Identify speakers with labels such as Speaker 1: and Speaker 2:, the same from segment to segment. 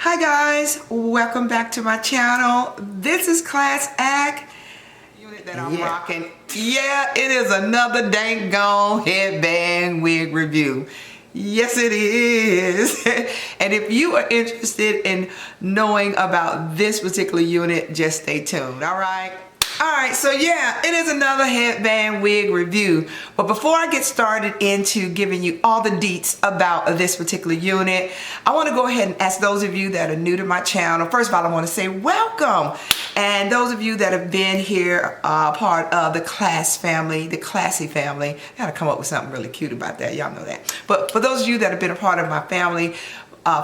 Speaker 1: Hi guys, welcome back to my channel. This is Class Act unit that I'm rocking. Yeah, it is another dang gone headband wig review. Yes, it is. And if you are interested in knowing about this particular unit, just stay tuned. All right. Alright, so yeah, it is another headband wig review. But before I get started into giving you all the deets about this particular unit, I want to go ahead and ask those of you that are new to my channel. First of all, I want to say welcome. And those of you that have been here, part of the class family, the classy family. I gotta come up with something really cute about that. Y'all know that. But for those of you that have been a part of my family,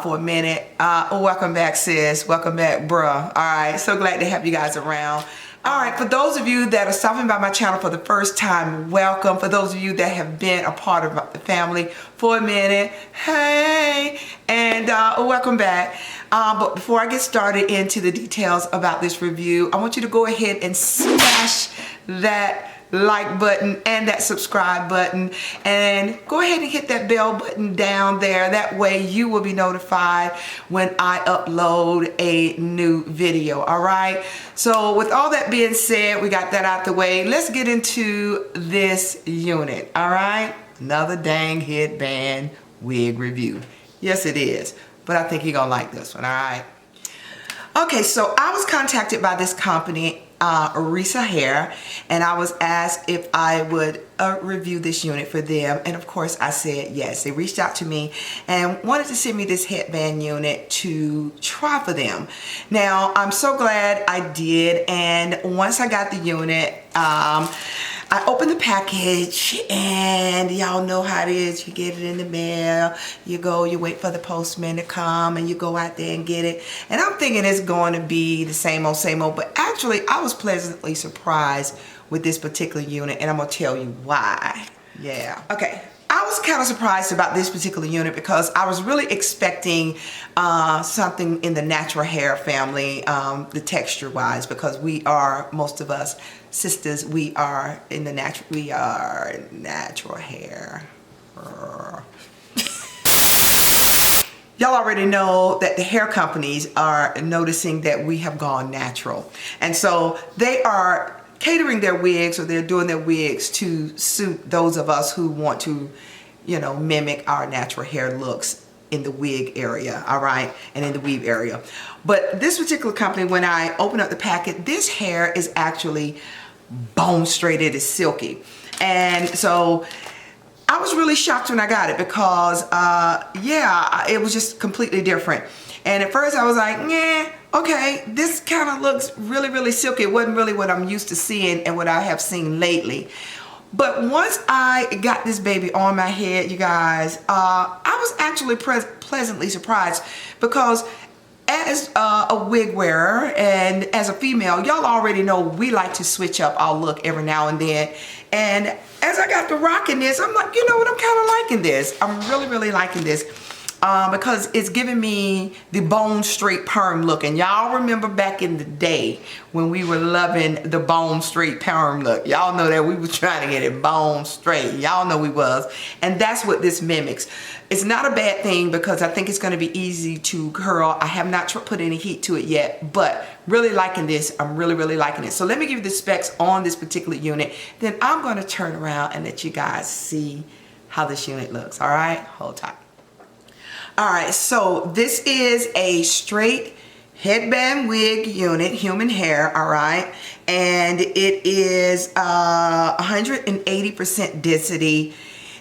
Speaker 1: for a minute, welcome back, sis. Welcome back, bruh. Alright, so glad to have you guys around. Alright, for those of you that are stopping by my channel for the first time, welcome. For those of you that have been a part of the family for a minute, hey, and welcome back. But before I get started into the details about this review, I want you to go ahead and smash that like button and that subscribe button, and go ahead and hit that bell button down there. That way you will be notified when I upload a new video. All right, so with all that being said, we got that out the way. Let's get into this unit. All right, another dang headband wig review. Yes, it is, but I think you're gonna like this one. All right. Okay, so I was contacted by this company, Resa Hair, and I was asked if I would review this unit for them, and of course I said yes. They reached out to me and wanted to send me this headband unit to try for them. Now I'm so glad I did, and once I got the unit, I opened the package, and y'all know how it is. You get it in the mail, you go, you wait for the postman to come, and you go out there and get it. And I'm thinking it's going to be the same old, but actually I was pleasantly surprised with this particular unit, and I'm going to tell you why. Yeah. Okay. I was kind of surprised about this particular unit because I was really expecting something in the natural hair family, the texture wise, because we are, most of us sisters, we are in the natural hair. Y'all already know that the hair companies are noticing that we have gone natural, and so they are catering their wigs, or they're doing their wigs to suit those of us who want to, you know, mimic our natural hair looks in the wig area, all right, and in the weave area. But this particular company, when I open up the packet, this hair is actually bone straight. It is silky, and so I was really shocked when I got it because yeah, it was just completely different. And at first I was like, yeah, okay, this kind of looks really silky. It wasn't really what I'm used to seeing and what I have seen lately. But once I got this baby on my head, you guys, I was actually pleasantly surprised, because as a wig wearer and as a female, y'all already know we like to switch up our look every now and then. And as I got to rocking this, I'm like, you know what, I'm kind of liking this. I'm really liking this. Because it's giving me the bone straight perm look. And y'all remember back in the day when we were loving the bone straight perm look. Y'all know that we were trying to get it bone straight. Y'all know we was. And that's what this mimics. It's not a bad thing because I think it's going to be easy to curl. I have not put any heat to it yet, but really liking this. I'm really liking it. So let me give you the specs on this particular unit. Then I'm going to turn around and let you guys see how this unit looks. All right, hold tight. Alright, so this is a straight headband wig unit, human hair, alright, and it is 180% density,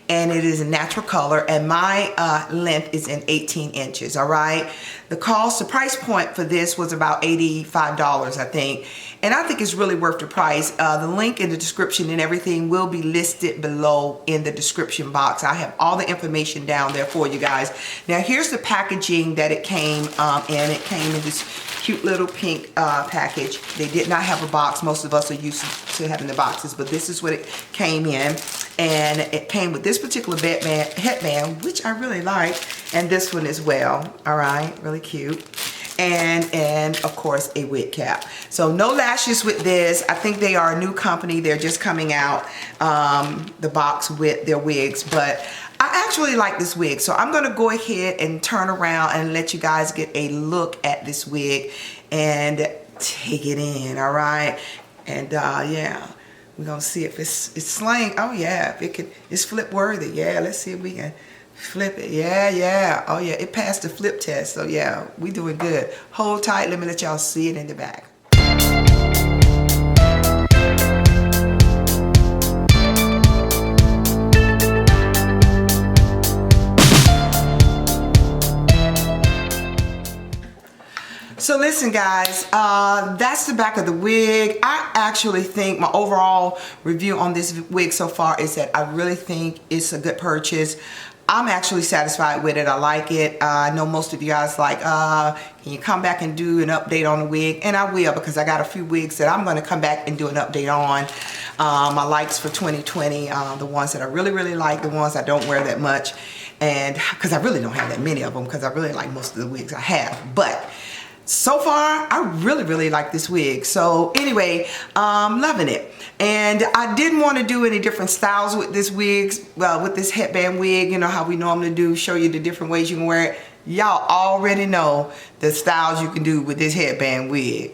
Speaker 1: and it is a natural color, and my length is in 18 inches, alright. The price point for this was about $85, I think, and I think it's really worth the price. The link in the description and everything will be listed below in the description box. I have all the information down there for you guys. Now here's the packaging that it came in. It came in this cute little pink package. They did not have a box. Most of us are used to having the boxes, but this is what it came in. And it came with this particular headband, which I really like, and this one as well. All right, really cute. And of course a wig cap. So no lashes with this. I think they are a new company. They're just coming out the box with their wigs, but I actually like this wig, so I'm gonna go ahead and turn around and let you guys get a look at this wig and take it in, all right? And yeah, we're gonna see if it's slang. Oh yeah, if it's flip worthy. Yeah, let's see if we can flip it. Yeah. Oh yeah, it passed the flip test. So yeah, we doing good. Hold tight, let me let y'all see it in the back. So listen guys, that's the back of the wig. I actually think my overall review on this wig so far is that I really think it's a good purchase. I'm actually satisfied with it. I like it. I know most of you guys like, can you come back and do an update on the wig? And I will, because I got a few wigs that I'm going to come back and do an update on. My likes for 2020, the ones that I really like, the ones I don't wear that much. And because I really don't have that many of them, because I really like most of the wigs I have. But so far, I really like this wig. So anyway, loving it. And I didn't want to do any different styles with this wig, with this headband wig, you know how we normally do, show you the different ways you can wear it. Y'all already know the styles you can do with this headband wig.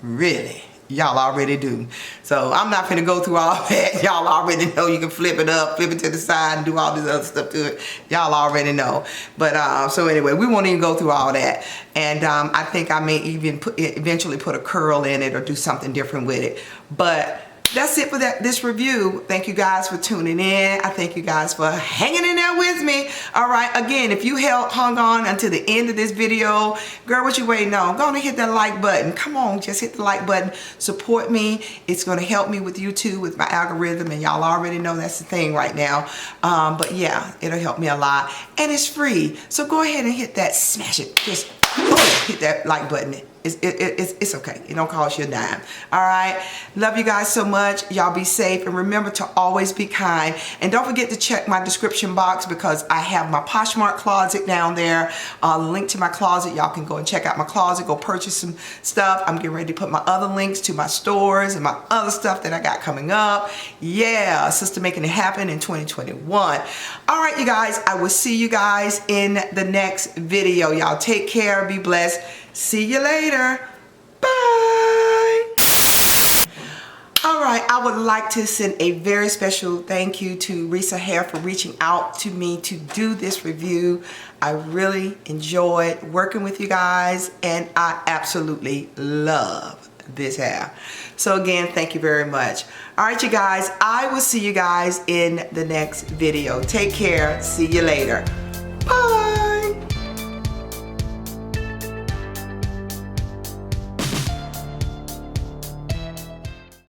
Speaker 1: Really. Y'all already do. So I'm not gonna go through all that. Y'all already know you can flip it up, flip it to the side, and do all this other stuff to it. Y'all already know. But so anyway, we won't even go through all that. And I think I may even eventually put a curl in it or do something different with it. But that's it for this review. Thank you guys for tuning in. I thank you guys for hanging in there with me. All right, again, if you hung on until the end of this video, girl, what you waiting on? Go on and hit that like button. Come on, just hit the like button. Support me. It's going to help me with YouTube, with my algorithm, and y'all already know that's the thing right now. But yeah, it'll help me a lot. And it's free. So go ahead and hit that, smash it. Just hit that like button. It's okay. It don't cost you a dime. All right. Love you guys so much. Y'all be safe, and remember to always be kind. And don't forget to check my description box, because I have my Poshmark closet down there. Link to my closet. Y'all can go and check out my closet. Go purchase some stuff. I'm getting ready to put my other links to my stores and my other stuff that I got coming up. Yeah, sister making it happen in 2021. All right, you guys. I will see you guys in the next video. Y'all take care. Be blessed. See you later. Bye. All right, I would like to send a very special thank you to Resa hair for reaching out to me to do this review. I really enjoyed working with you guys, and I absolutely love this hair. So again, thank you very much. All right, you guys, I will see you guys in the next video. Take care. See you later. Bye.